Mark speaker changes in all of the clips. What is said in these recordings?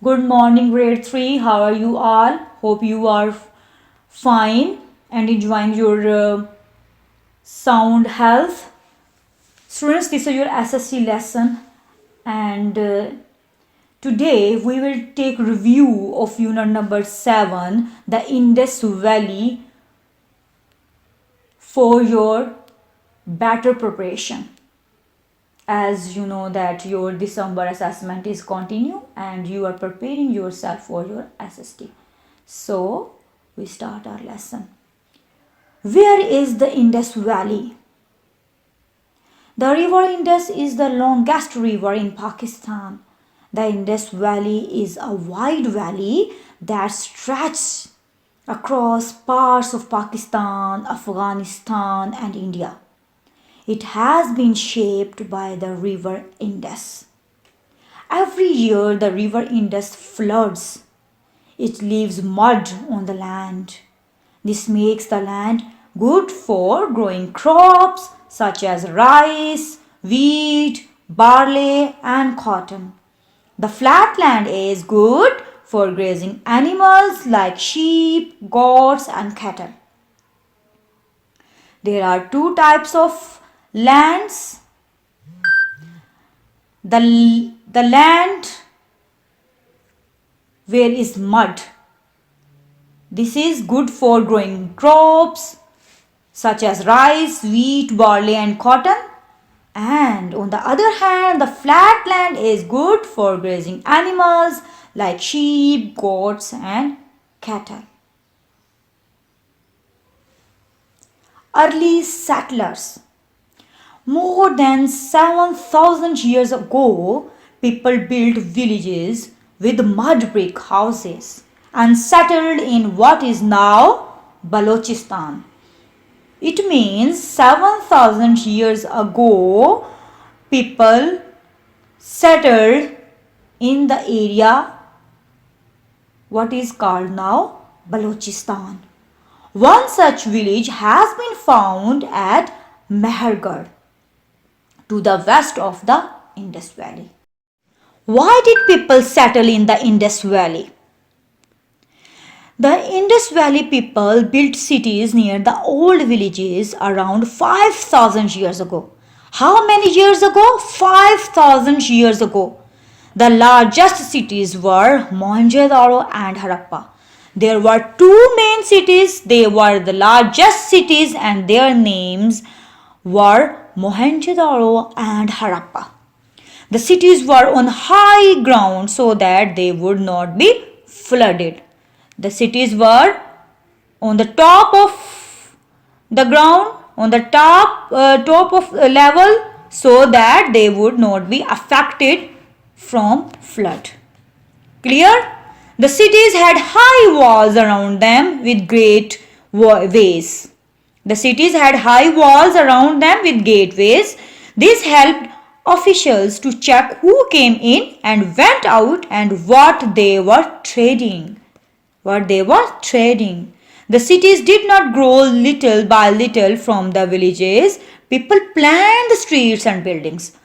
Speaker 1: Good morning, grade 3. How are you all? Hope you are fine and enjoying your sound health. Students, this is your SSC lesson, and today we will take review of unit number 7, the Indus Valley, for your better preparation. As you know that your December assessment is continue and you are preparing yourself for your SST. So we start our lesson. Where is the Indus Valley? The river Indus is the longest river in Pakistan. The Indus Valley is a wide valley that stretches across parts of Pakistan, Afghanistan and India. It has been shaped by the river Indus. Every year the river Indus floods. It leaves mud on the land. This makes the land good for growing crops such as rice, wheat, barley and cotton. The flat land is good for grazing animals like sheep, goats and cattle. There are two types of lands. The land where is mud. This is good for growing crops such as rice, wheat, barley and cotton. And on the other hand, the flat land is good for grazing animals like sheep, goats and cattle. Early settlers. More than 7,000 years ago, people built villages with mud brick houses and settled in what is now Balochistan. It means 7,000 years ago, people settled in the area what is called now Balochistan. One such village has been found at Mehergarh, to the west of the Indus Valley. Why did people settle in the Indus Valley? The Indus Valley people built cities near the old villages around 5,000 years ago. How many years ago? 5,000 years ago. The largest cities were Mohenjo-daro and Harappa. There were two main cities. They were the largest cities and their names were Mohenjo-daro and Harappa. The cities were on high ground so that they would not be flooded. The cities were on the top of the ground, on the top of level, so that they would not be affected from flood. Clear? The cities had high walls around them with great ways. The cities had high walls around them with gateways. This helped officials to check who came in and went out and what they were trading. The cities did not grow little by little from the villages. People planned the streets and buildings.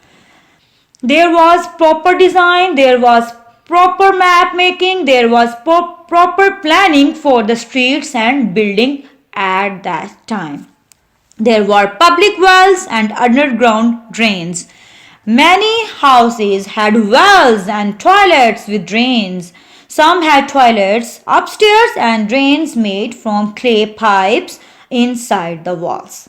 Speaker 1: There was proper design, there was proper map making, there was proper planning for the streets and building at that time. There were public wells and underground drains. Many houses had wells and toilets with drains. Some had toilets upstairs and drains made from clay pipes inside the walls.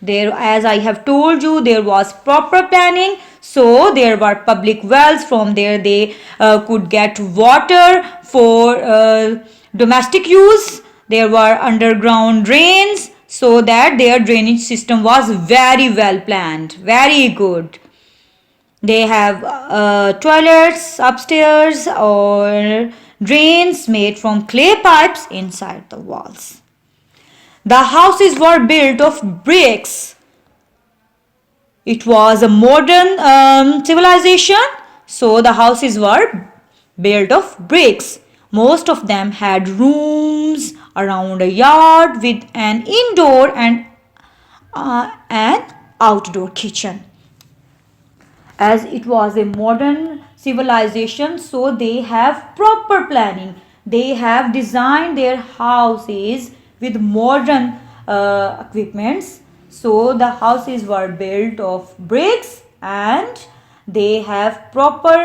Speaker 1: There, as I have told you, there was proper planning. So there were public wells. From there they could get water for domestic use. There were underground drains so that their drainage system was very well planned, very good. They have toilets upstairs or drains made from clay pipes inside the walls. The houses were built of bricks. It was a modern civilization, so the houses were built of bricks. Most of them had rooms around a yard with an indoor and an outdoor kitchen. As it was a modern civilization, so they have proper planning. They have designed their houses with modern equipments. So the houses were built of bricks, and they have proper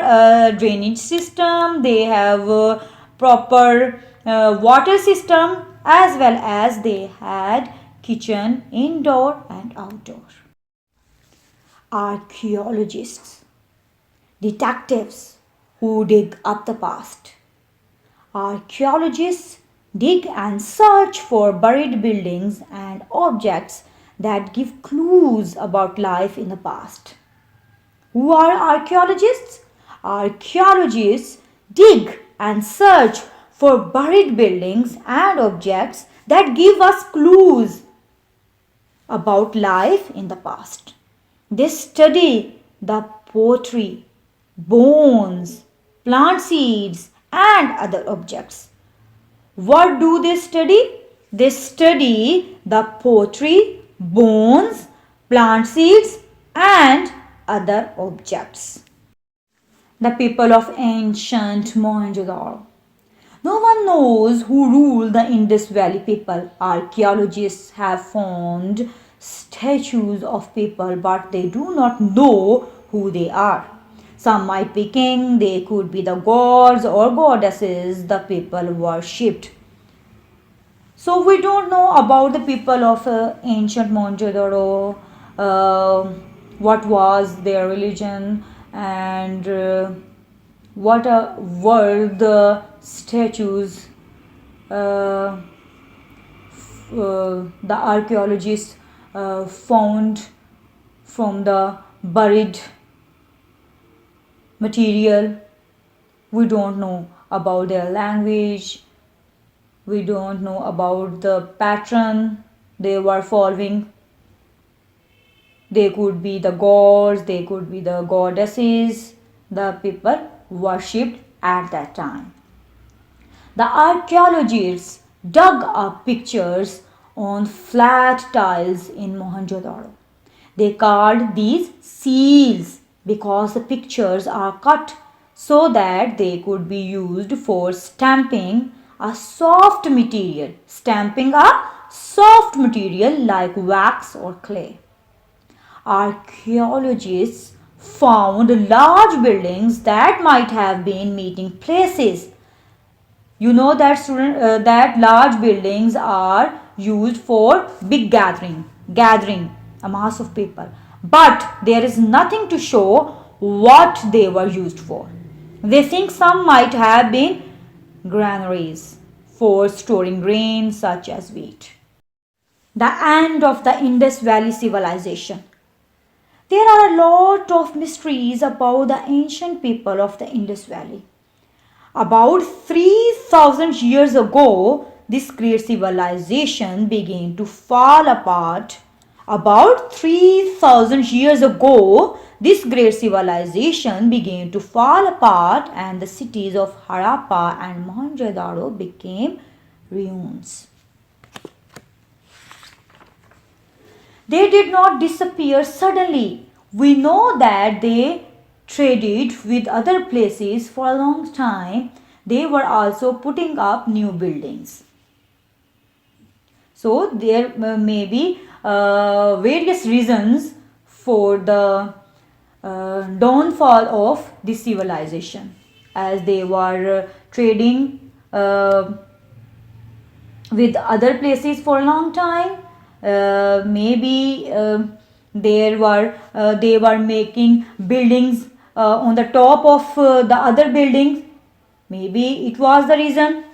Speaker 1: drainage system, they have proper water system, as well as they had kitchen indoor and outdoor. Archaeologists, detectives who dig up the past. Archaeologists dig and search for buried buildings and objects that give clues about life in the past. Who are archaeologists? Archaeologists dig and search for buried buildings and objects that give us clues about life in the past. They study the pottery, bones, plant seeds, and other objects. What do they study? They study the pottery, bones, plant seeds, and other objects. The people of ancient Mohenjo-daro. No one knows who ruled the Indus Valley people. Archaeologists have found statues of people, but they do not know who they are. Some might be king, they could be the gods or goddesses the people worshipped. So we don't know about the people of ancient Mohenjo-daro, what was their religion, and what were the statues the archaeologists found from the buried material. We don't know about their language. We don't know about the pattern they were following. They could be the gods, they could be the goddesses the people worshipped at that time. The archaeologists dug up pictures on flat tiles in Mohenjo-daro. They called these seals because the pictures are cut so that they could be used for stamping a soft material, like wax or clay. Archaeologists found large buildings that might have been meeting places. You know that that large buildings are used for big gathering, a mass of people. But there is nothing to show what they were used for. They think some might have been granaries for storing grain such as wheat. The end of the Indus Valley civilization. There are a lot of mysteries about the ancient people of the Indus Valley. About 3000 years ago, this great civilization began to fall apart. About 3000 years ago, this great civilization began to fall apart, and the cities of Harappa and Mohenjo-daro became ruins. They did not disappear suddenly. We know that they traded with other places for a long time. They were also putting up new buildings. So there may be various reasons for the downfall of this civilization, as they were trading with other places for a long time. Maybe they were making buildings on the top of the other buildings. Maybe it was the reason.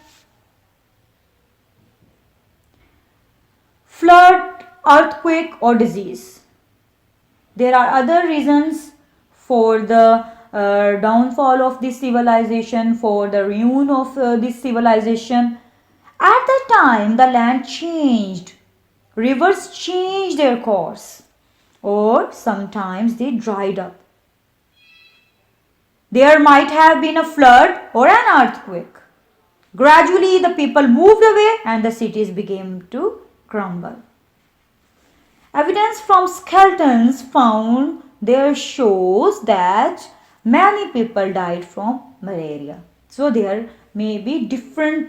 Speaker 1: Flood, earthquake, or disease. There are other reasons for the downfall of this civilization, for the ruin of this civilization. At that time, the land changed. Rivers changed their course, or sometimes they dried up. There might have been a flood or an earthquake. Gradually, the people moved away and the cities began to crumble. Evidence from skeletons found there shows that many people died from malaria. So there may be different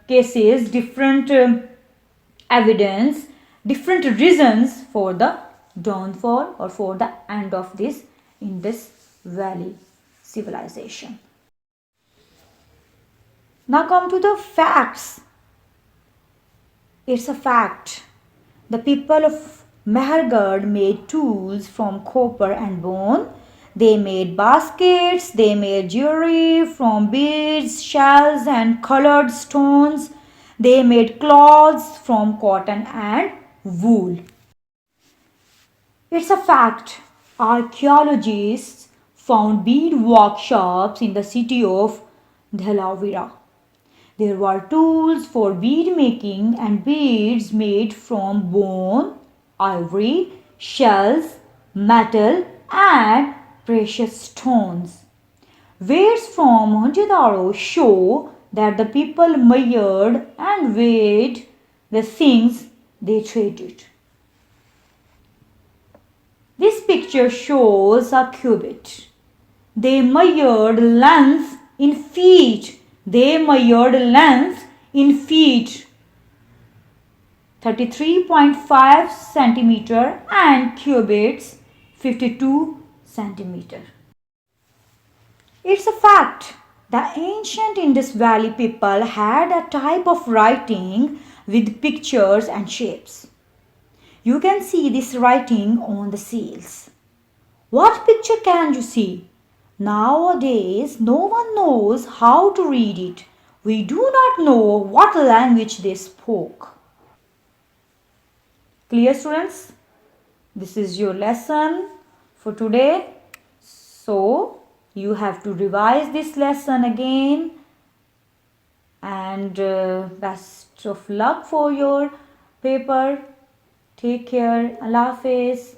Speaker 1: cases, different evidence, different reasons for the downfall or for the end of this Indus Valley civilization. Now come to the facts. It's a fact. The people of Mehergarh made tools from copper and bone. They made baskets, they made jewelry from beads, shells, and colored stones. They made cloths from cotton and wool. It's a fact. Archaeologists found bead workshops in the city of Dhalavira. There were tools for bead making and beads made from bone, ivory, shells, metal, and precious stones. Weights from Mohenjo-daro show that the people measured and weighed the things they traded. This picture shows a cubit. They measured length in feet. They measured length in feet. 33.5 centimeter and cubits 52 centimeter. It's a fact. The ancient Indus Valley people had a type of writing with pictures and shapes. You can see this writing on the seals. What picture can you see? Nowadays, no one knows how to read it. We do not know what language they spoke. Clear, students? This is your lesson for today. So, you have to revise this lesson again. And best of luck for your paper. Take care. Allah Hafiz.